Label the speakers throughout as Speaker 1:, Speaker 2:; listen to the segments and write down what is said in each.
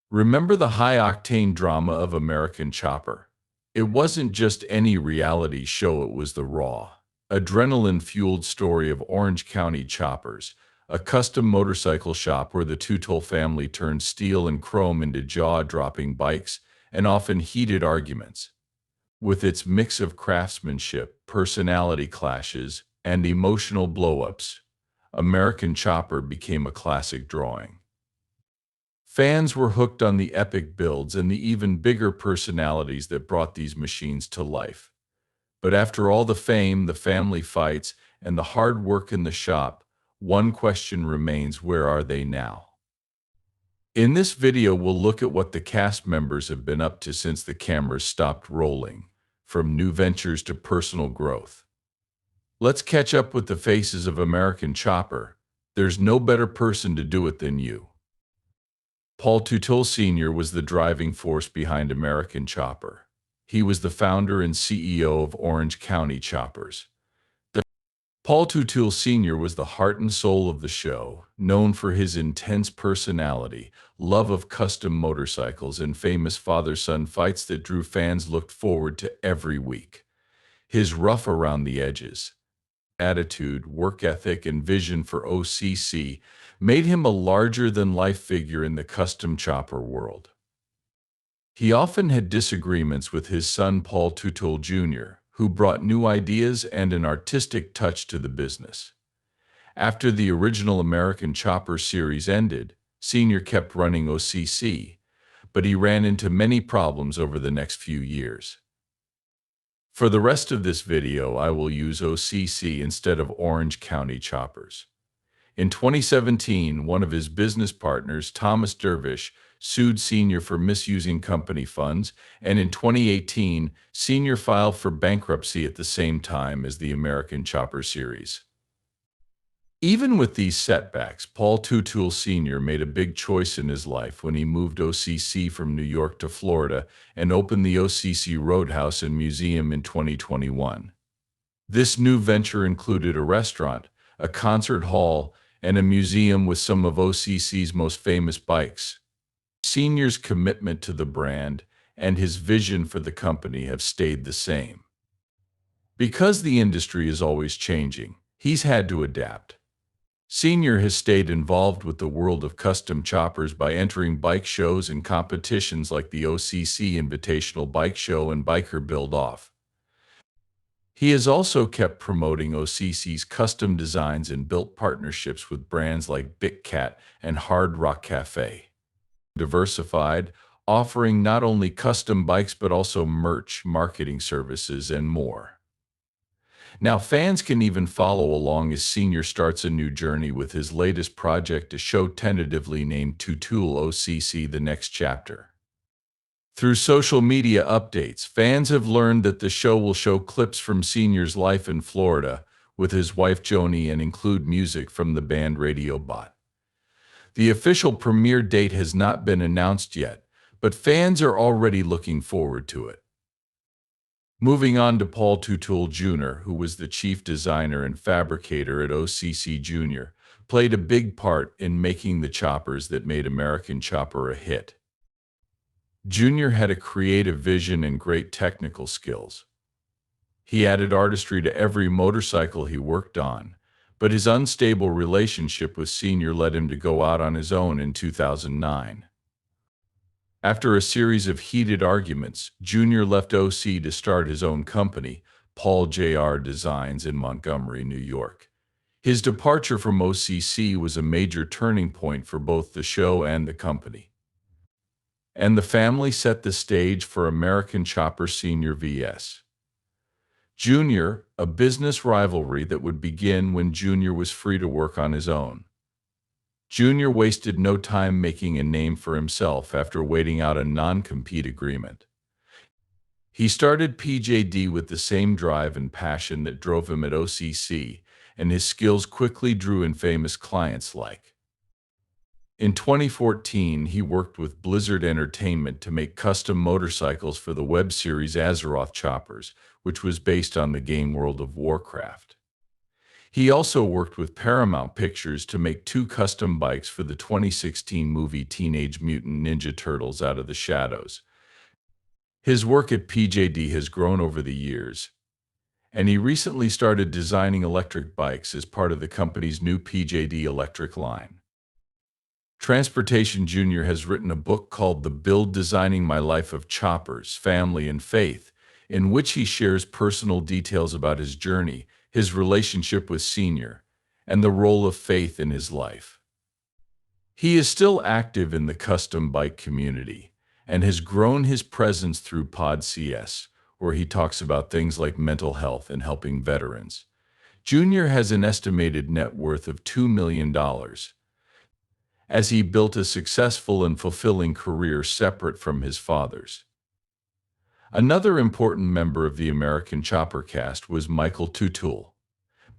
Speaker 1: Remember the high-octane drama of American Chopper? It wasn't just any reality show, it was the raw, adrenaline-fueled story of Orange County Choppers, a custom motorcycle shop where the Teutul family turned steel and chrome into jaw-dropping bikes and often heated arguments. With its mix of craftsmanship, personality clashes, and emotional blow-ups, American Chopper became a classic drawing. Fans were hooked on the epic builds and the even bigger personalities that brought these machines to life. But after all the fame, the family fights, and the hard work in the shop, one question remains: where are they now? In this video, we'll look at what the cast members have been up to since the cameras stopped rolling, from new ventures to personal growth. Let's catch up with the faces of American Chopper. There's no better person to do it than you. Paul Teutul Sr. was the driving force behind American Chopper. He was the founder and CEO of Orange County Choppers. Paul Teutul Sr. was the heart and soul of the show, known for his intense personality, love of custom motorcycles, and famous father-son fights that drew fans looked forward to every week. His rough around the edges attitude, work ethic, and vision for OCC made him a larger-than-life figure in the custom chopper world. He often had disagreements with his son Paul Teutul Jr., who brought new ideas and an artistic touch to the business. After the original American Chopper series ended, Sr. kept running OCC, but he ran into many problems over the next few years. For the rest of this video, I will use OCC instead of Orange County Choppers. In 2017, one of his business partners, Thomas Dervish, sued Sr. for misusing company funds, and in 2018, Sr. filed for bankruptcy at the same time as the American Chopper series. Even with these setbacks, Paul Teutul Sr. made a big choice in his life when he moved OCC from New York to Florida and opened the OCC Roadhouse and Museum in 2021. This new venture included a restaurant, a concert hall, and a museum with some of OCC's most famous bikes. Sr.'s commitment to the brand and his vision for the company have stayed the same. Because the industry is always changing, he's had to adapt. Sr. has stayed involved with the world of custom choppers by entering bike shows and competitions like the OCC Invitational Bike Show and Biker Build-Off. He has also kept promoting OCC's custom designs and built partnerships with brands like Big Cat and Hard Rock Cafe. Diversified, offering not only custom bikes but also merch, marketing services, and more. Now fans can even follow along as Sr. starts a new journey with his latest project, a show tentatively named Teutul OCC: The Next Chapter. Through social media updates, fans have learned that the show will show clips from Sr.'s life in Florida with his wife Joni and include music from the band Radio Bot. The official premiere date has not been announced yet, but fans are already looking forward to it. Moving on to Paul Teutul Jr., who was the chief designer and fabricator at OCC. Jr., played a big part in making the choppers that made American Chopper a hit. Jr. had a creative vision and great technical skills. He added artistry to every motorcycle he worked on, but his unstable relationship with Sr. led him to go out on his own in 2009. After a series of heated arguments, Jr. left OC to start his own company, Paul Jr. Designs, in Montgomery, New York. His departure from OCC was a major turning point for both the show and the company. And the family set the stage for American Chopper Sr. vs. Jr., a business rivalry that would begin when Jr. was free to work on his own. Jr. wasted no time making a name for himself after waiting out a non-compete agreement. He started PJD with the same drive and passion that drove him at OCC, and his skills quickly drew in famous clients like. In 2014, he worked with Blizzard Entertainment to make custom motorcycles for the web series Azeroth Choppers, which was based on the game World of Warcraft. He also worked with Paramount Pictures to make two custom bikes for the 2016 movie Teenage Mutant Ninja Turtles Out of the Shadows. His work at PJD has grown over the years, and he recently started designing electric bikes as part of the company's new PJD electric line. Transportation Jr. has written a book called The Build Designing My Life of Choppers, Family, and Faith, in which he shares personal details about his journey, his relationship with Senior, and the role of faith in his life. He is still active in the custom bike community and has grown his presence through Pod CS, where he talks about things like mental health and helping veterans. Junior has an estimated net worth of $2 million, as he built a successful and fulfilling career separate from his father's. Another important member of the American Chopper cast was Michael Teutul,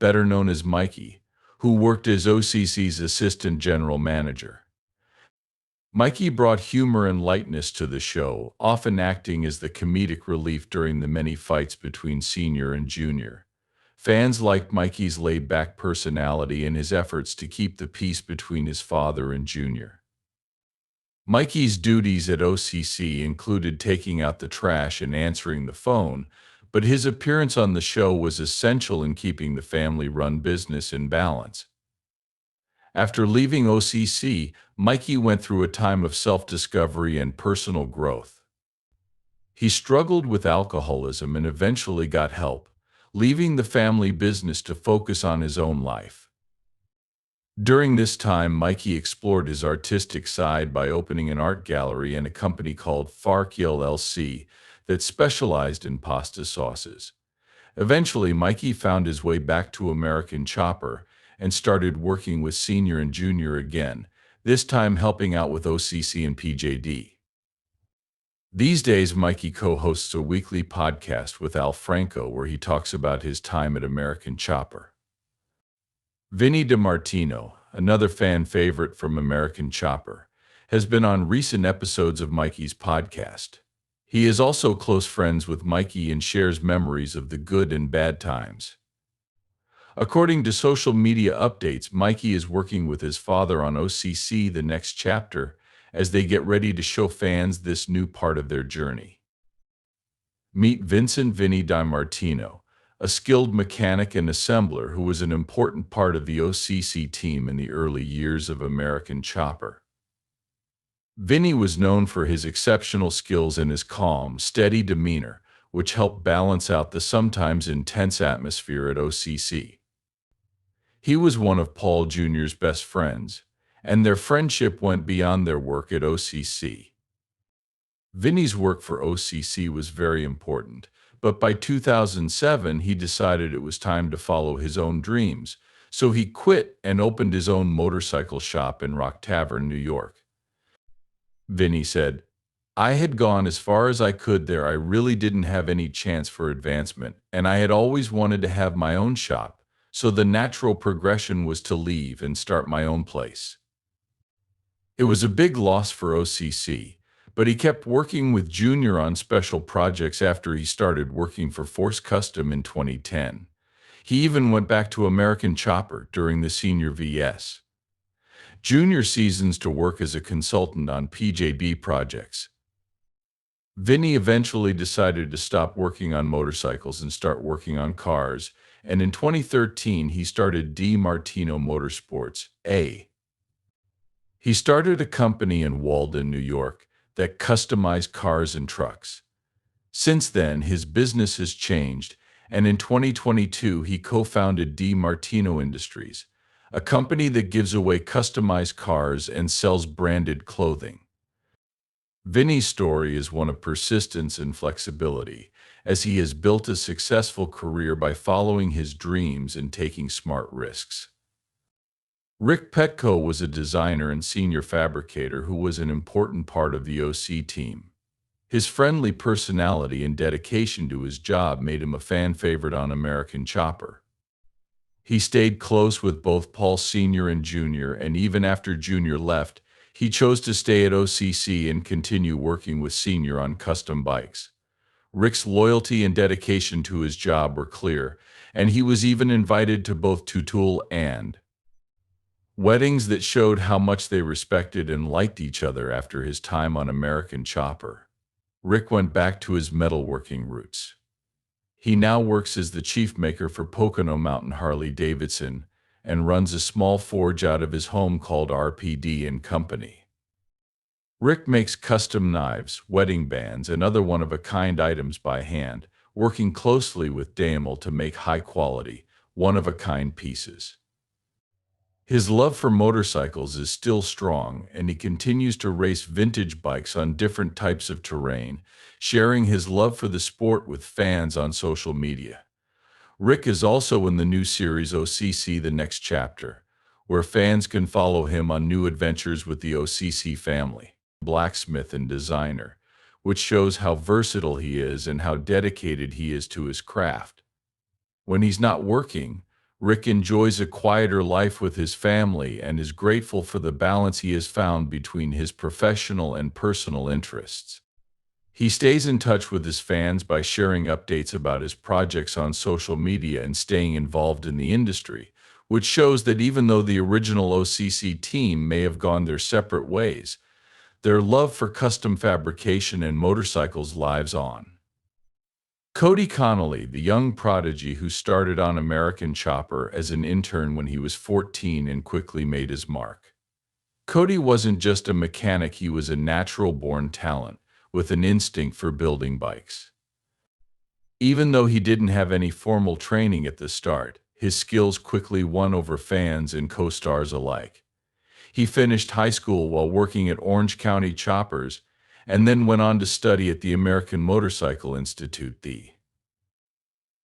Speaker 1: better known as Mikey, who worked as OCC's assistant general manager. Mikey brought humor and lightness to the show, often acting as the comedic relief during the many fights between Senior and Junior. Fans liked Mikey's laid-back personality and his efforts to keep the peace between his father and Junior. Mikey's duties at OCC included taking out the trash and answering the phone, but his appearance on the show was essential in keeping the family-run business in balance. After leaving OCC, Mikey went through a time of self-discovery and personal growth. He struggled with alcoholism and eventually got help, leaving the family business to focus on his own life. During this time, Mikey explored his artistic side by opening an art gallery and a company called Fark LLC that specialized in pasta sauces. Eventually, Mikey found his way back to American Chopper and started working with Senior and Junior again, this time helping out with OCC and PJD. These days, Mikey co-hosts a weekly podcast with Al Franco where he talks about his time at American Chopper. Vinny DiMartino, another fan favorite from American Chopper, has been on recent episodes of Mikey's podcast. He is also close friends with Mikey and shares memories of the good and bad times. According to social media updates, Mikey is working with his father on OCC The Next Chapter as they get ready to show fans this new part of their journey. Meet Vincent Vinny DiMartino, a skilled mechanic and assembler who was an important part of the OCC team in the early years of American Chopper. Vinny was known for his exceptional skills and his calm, steady demeanor, which helped balance out the sometimes intense atmosphere at OCC. He was one of Paul Jr.'s best friends, and their friendship went beyond their work at OCC. Vinny's work for OCC was very important, but by 2007 he decided it was time to follow his own dreams, so he quit and opened his own motorcycle shop in Rock Tavern, New York. Vinny said, "I had gone as far as I could there. I really didn't have any chance for advancement, and I had always wanted to have my own shop, so the natural progression was to leave and start my own place." It was a big loss for OCC, but he kept working with Junior on special projects after he started working for Force Custom in 2010. He even went back to American Chopper during the Senior vs. Junior seasons to work as a consultant on PJB projects. Vinny eventually decided to stop working on motorcycles and start working on cars, and in 2013 he started DiMartino Motorsports, A. He started a company in Walden, New York, that customized cars and trucks. Since then, his business has changed, and in 2022 he co-founded DiMartino Industries, a company that gives away customized cars and sells branded clothing. Vinny's story is one of persistence and flexibility, as he has built a successful career by following his dreams and taking smart risks. Rick Petco was a designer and senior fabricator who was an important part of the OC team. His friendly personality and dedication to his job made him a fan favorite on American Chopper. He stayed close with both Paul Sr. and Jr., and even after Jr. left, he chose to stay at OCC and continue working with Sr. on custom bikes. Rick's loyalty and dedication to his job were clear, and he was even invited to both Teutul and weddings that showed how much they respected and liked each other after his time on American Chopper. Rick went back to his metalworking roots. He now works as the chief maker for Pocono Mountain Harley-Davidson and runs a small forge out of his home called RPD and Company. Rick makes custom knives, wedding bands, and other one-of-a-kind items by hand, working closely with Daimel to make high-quality, one-of-a-kind pieces. His love for motorcycles is still strong, and he continues to race vintage bikes on different types of terrain, sharing his love for the sport with fans on social media. Rick is also in the new series OCC The Next Chapter, where fans can follow him on new adventures with the OCC family, blacksmith and designer, which shows how versatile he is and how dedicated he is to his craft. When he's not working, Rick enjoys a quieter life with his family and is grateful for the balance he has found between his professional and personal interests. He stays in touch with his fans by sharing updates about his projects on social media and staying involved in the industry, which shows that even though the original OCC team may have gone their separate ways, their love for custom fabrication and motorcycles lives on. Cody Connolly, the young prodigy who started on American Chopper as an intern when he was 14 and quickly made his mark. Cody wasn't just a mechanic, he was a natural-born talent with an instinct for building bikes. Even though he didn't have any formal training at the start, his skills quickly won over fans and co-stars alike. He finished high school while working at Orange County Choppers and then went on to study at the American Motorcycle Institute.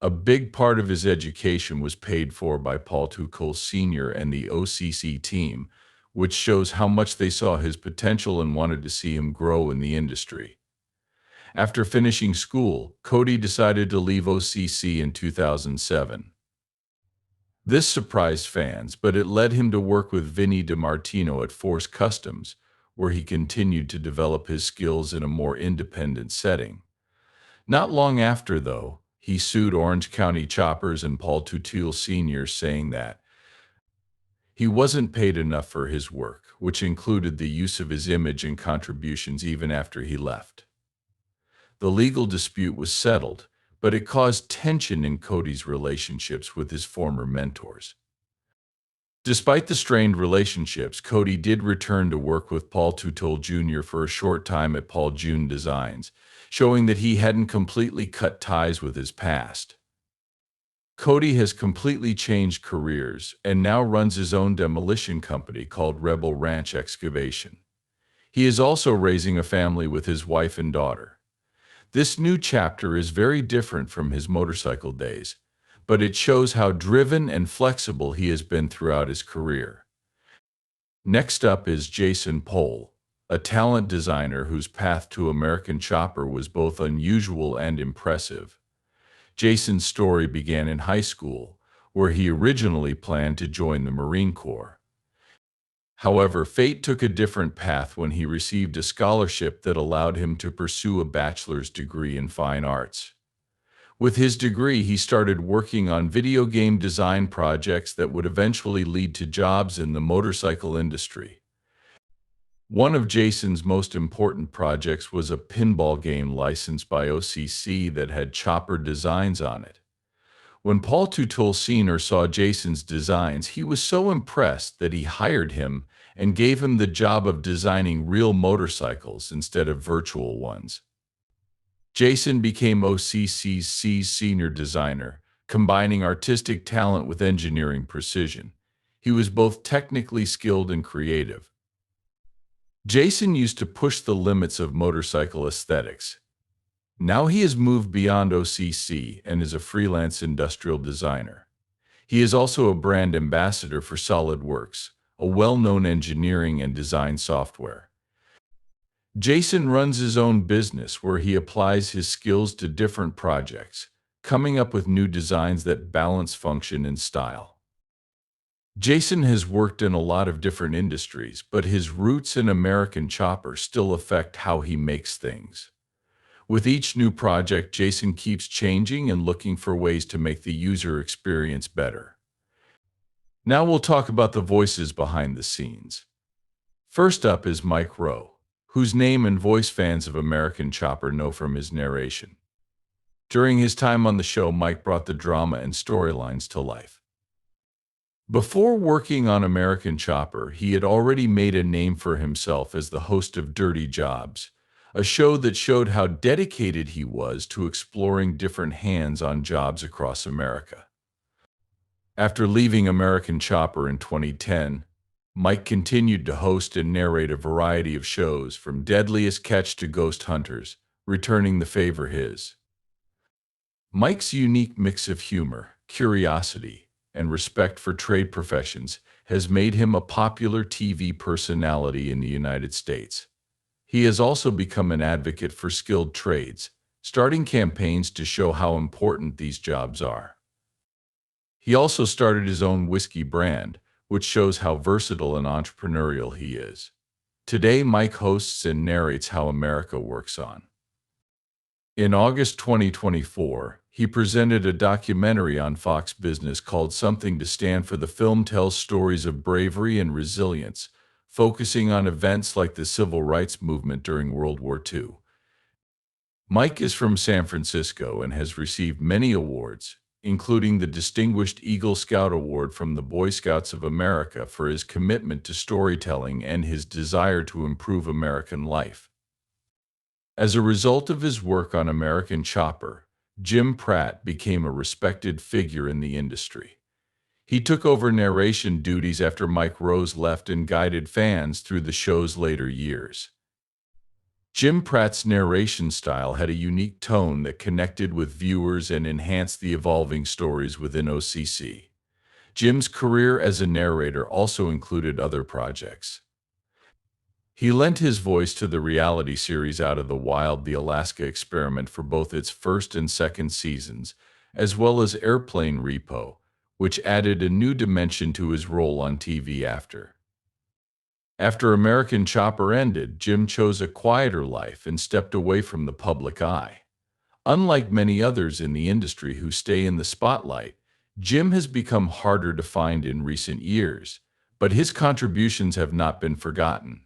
Speaker 1: A big part of his education was paid for by Paul Teutul Sr. and the OCC team, which shows how much they saw his potential and wanted to see him grow in the industry. After finishing school, Cody decided to leave OCC in 2007. This surprised fans, but it led him to work with Vinny DiMartino at Force Customs, where he continued to develop his skills in a more independent setting. Not long after, though, he sued Orange County Choppers and Paul Teutul Sr., saying that he wasn't paid enough for his work, which included the use of his image and contributions even after he left. The legal dispute was settled, but it caused tension in Cody's relationships with his former mentors. Despite the strained relationships, Cody did return to work with Paul Teutul Jr. for a short time at Paul June Designs, showing that he hadn't completely cut ties with his past. Cody has completely changed careers and now runs his own demolition company called Rebel Ranch Excavation. He is also raising a family with his wife and daughter. This new chapter is very different from his motorcycle days, but it shows how driven and flexible he has been throughout his career. Next up is Jason Pohl, a talent designer whose path to American Chopper was both unusual and impressive. Jason's story began in high school, where he originally planned to join the Marine Corps. However, fate took a different path when he received a scholarship that allowed him to pursue a bachelor's degree in fine arts. With his degree, he started working on video game design projects that would eventually lead to jobs in the motorcycle industry. One of Jason's most important projects was a pinball game licensed by OCC that had chopper designs on it. When Paul Teutul Sr. saw Jason's designs, he was so impressed that he hired him and gave him the job of designing real motorcycles instead of virtual ones. Jason became OCC's senior designer, combining artistic talent with engineering precision. He was both technically skilled and creative. Jason used to push the limits of motorcycle aesthetics. Now he has moved beyond OCC and is a freelance industrial designer. He is also a brand ambassador for SolidWorks, a well-known engineering and design software. Jason runs his own business where he applies his skills to different projects, coming up with new designs that balance function and style. Jason has worked in a lot of different industries, but his roots in American Chopper still affect how he makes things. With each new project, Jason keeps changing and looking for ways to make the user experience better. Now we'll talk about the voices behind the scenes. First up is Mike Rowe, whose name and voice fans of American Chopper know from his narration. During his time on the show, Mike brought the drama and storylines to life. Before working on American Chopper, he had already made a name for himself as the host of Dirty Jobs, a show that showed how dedicated he was to exploring different hands-on jobs across America. After leaving American Chopper in 2010, Mike continued to host and narrate a variety of shows from Deadliest Catch to Ghost Hunters, returning the favor his. Mike's unique mix of humor, curiosity, and respect for trade professions has made him a popular TV personality in the United States. He has also become an advocate for skilled trades, starting campaigns to show how important these jobs are. He also started his own whiskey brand, which shows how versatile and entrepreneurial he is. Today, Mike hosts and narrates how America works on. In August 2024, he presented a documentary on Fox Business called Something to Stand For. The film tells stories of bravery and resilience, focusing on events like the civil rights movement during World War II. Mike is from San Francisco and has received many awards, including the Distinguished Eagle Scout Award from the Boy Scouts of America for his commitment to storytelling and his desire to improve American life. As a result of his work on American Chopper, Jim Pratt became a respected figure in the industry. He took over narration duties after Mike Rose left and guided fans through the show's later years. Jim Pratt's narration style had a unique tone that connected with viewers and enhanced the evolving stories within OCC. Jim's career as a narrator also included other projects. He lent his voice to the reality series Out of the Wild: The Alaska Experiment for both its first and second seasons, as well as Airplane Repo, which added a new dimension to his role on TV after. After American Chopper ended, Jim chose a quieter life and stepped away from the public eye. Unlike many others in the industry who stay in the spotlight, Jim has become harder to find in recent years, but his contributions have not been forgotten.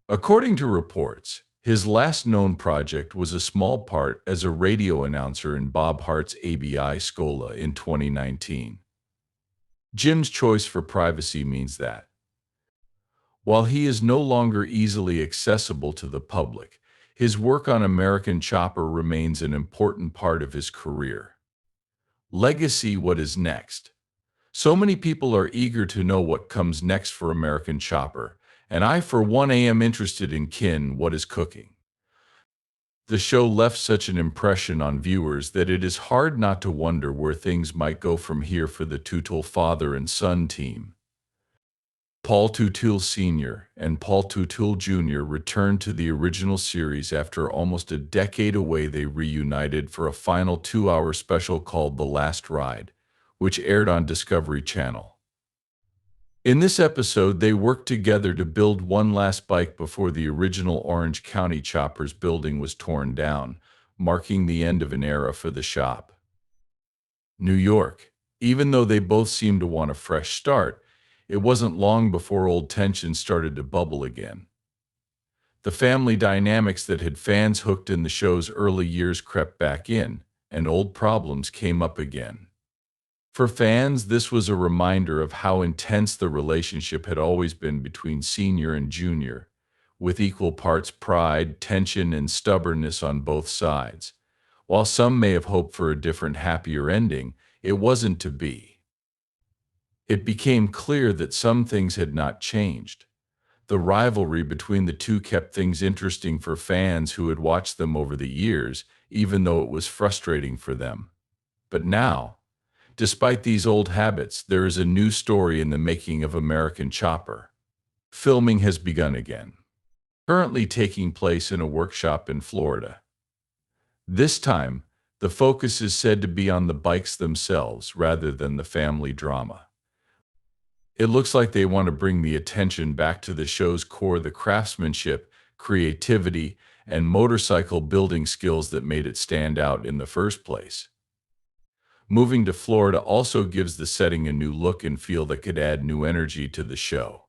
Speaker 1: According to reports, his last known project was a small part as a radio announcer in Bob Hart's ABI Scola in 2019. Jim's choice for privacy means that, while he is no longer easily accessible to the public, his work on American Chopper remains an important part of his career. Legacy: what is next? So many people are eager to know what comes next for American Chopper, and I, for one, am interested in what is cooking. The show left such an impression on viewers that it is hard not to wonder where things might go from here for the Teutul father and son team. Paul Teutul Sr. and Paul Teutul Jr. returned to the original series after almost a decade away. They reunited for a final 2-hour special called The Last Ride, which aired on Discovery Channel. In this episode, they worked together to build one last bike before the original Orange County Choppers building was torn down, marking the end of an era for the shop. New York. Even though they both seemed to want a fresh start, it wasn't long before old tensions started to bubble again. The family dynamics that had fans hooked in the show's early years crept back in, and old problems came up again. For fans, this was a reminder of how intense the relationship had always been between Senior and Junior, with equal parts pride, tension, and stubbornness on both sides. While some may have hoped for a different, happier ending, it wasn't to be. It became clear that some things had not changed. The rivalry between the two kept things interesting for fans who had watched them over the years, even though it was frustrating for them. But now, despite these old habits, there is a new story in the making of American Chopper. Filming has begun again, currently taking place in a workshop in Florida. This time, the focus is said to be on the bikes themselves rather than the family drama. It looks like they want to bring the attention back to the show's core: the craftsmanship, creativity, and motorcycle building skills that made it stand out in the first place. Moving to Florida also gives the setting a new look and feel that could add new energy to the show.